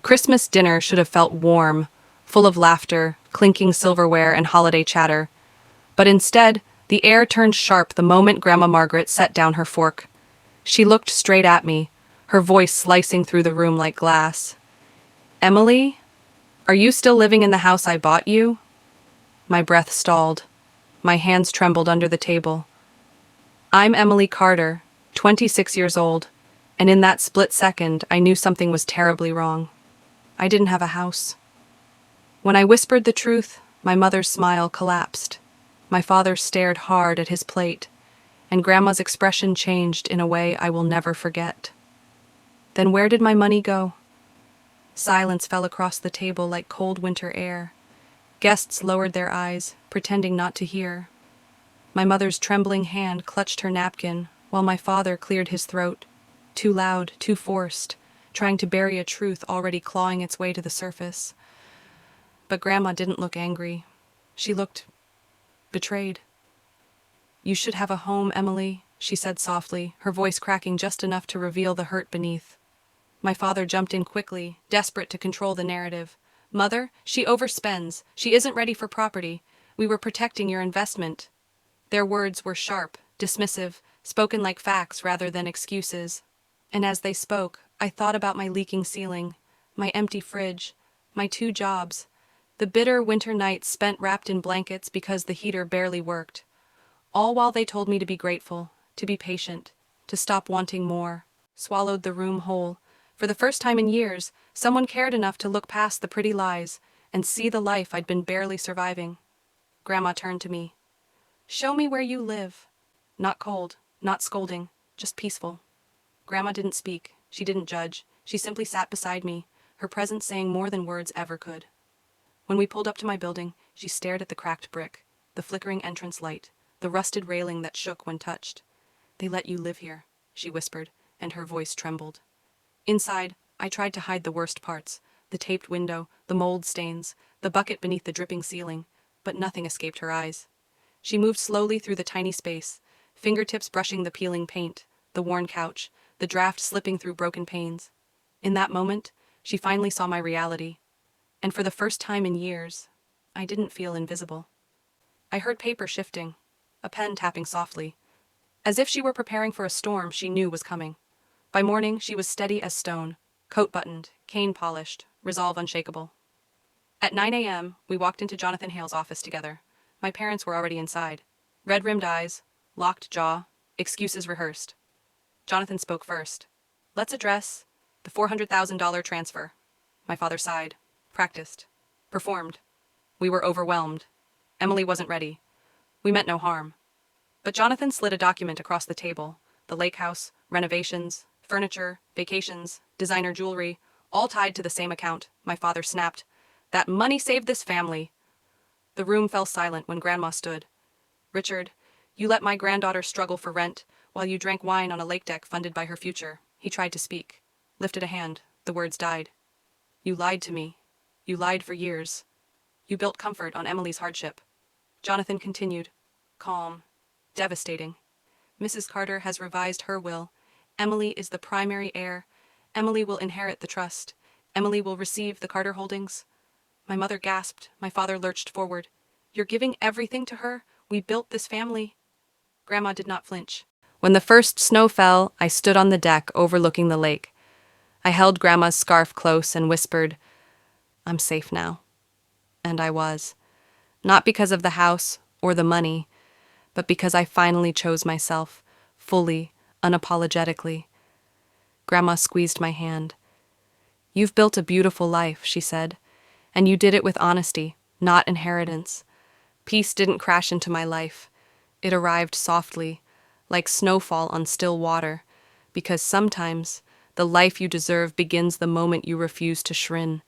Christmas dinner should have felt warm, full of laughter, clinking silverware, and holiday chatter. But instead, the air turned sharp the moment Grandma Margaret set down her fork. She looked straight at me, her voice slicing through the room like glass. "Emily, are you still living in the house I bought you?" My breath stalled. My hands trembled under the table. "I'm Emily Carter, 26 years old, and in that split second I knew something was terribly wrong. I didn't have a house." When I whispered the truth, my mother's smile collapsed. My father stared hard at his plate, and Grandma's expression changed in a way I will never forget. Then where did my money go? Silence fell across the table like cold winter air. Guests lowered their eyes, pretending not to hear. My mother's trembling hand clutched her napkin, while my father cleared his throat, too loud, too forced, trying to bury a truth already clawing its way to the surface. But Grandma didn't look angry. She looked betrayed. "You should have a home, Emily," she said softly, her voice cracking just enough to reveal the hurt beneath. My father jumped in quickly, desperate to control the narrative. "Mother, she overspends. She isn't ready for property. We were protecting your investment." Their words were sharp, dismissive, spoken like facts rather than excuses. And as they spoke, I thought about my leaking ceiling, my empty fridge, my 2 jobs, the bitter winter nights spent wrapped in blankets because the heater barely worked. All while they told me to be grateful, to be patient, to stop wanting more. Swallowed the room whole. For the first time in years, someone cared enough to look past the pretty lies and see the life I'd been barely surviving. Grandma turned to me. "Show me where you live." Not cold, not scolding, just peaceful. Grandma didn't speak. She didn't judge. She simply sat beside me, her presence saying more than words ever could. When we pulled up to my building, she stared at the cracked brick, the flickering entrance light, the rusted railing that shook when touched. "They let you live here," she whispered, and her voice trembled. Inside, I tried to hide the worst parts, the taped window, the mold stains, the bucket beneath the dripping ceiling, but nothing escaped her eyes. She moved slowly through the tiny space, fingertips brushing the peeling paint, the worn couch, the draft slipping through broken panes. In that moment, she finally saw my reality. And for the first time in years, I didn't feel invisible. I heard paper shifting, a pen tapping softly, as if she were preparing for a storm she knew was coming. By morning, she was steady as stone, coat buttoned, cane polished, resolve unshakable. At 9 a.m., we walked into Jonathan Hale's office together. My parents were already inside. Red-rimmed eyes, locked jaw, excuses rehearsed. Jonathan spoke first. "Let's address the $400,000 transfer." My father sighed. Practiced. Performed. We were overwhelmed. Emily wasn't ready. We meant no harm. But Jonathan slid a document across the table. The lake house, renovations, furniture, vacations, designer jewelry, all tied to the same account. My father snapped. "That money saved this family." The room fell silent when Grandma stood. "Richard, you let my granddaughter struggle for rent while you drank wine on a lake deck funded by her future." He tried to speak. Lifted a hand. The words died. "You lied to me. You lied for years. You built comfort on Emily's hardship." Jonathan continued. Calm. Devastating. "Mrs. Carter has revised her will. Emily is the primary heir. Emily will inherit the trust. Emily will receive the Carter holdings." My mother gasped. My father lurched forward. "You're giving everything to her? We built this family." Grandma did not flinch. When the first snow fell, I stood on the deck overlooking the lake. I held Grandma's scarf close and whispered, "I'm safe now." And I was. Not because of the house or the money, but because I finally chose myself, fully, unapologetically. Grandma squeezed my hand. "You've built a beautiful life," she said, "and you did it with honesty, not inheritance. Peace didn't crash into my life. It arrived softly, like snowfall on still water, because sometimes the life you deserve begins the moment you refuse to shrink.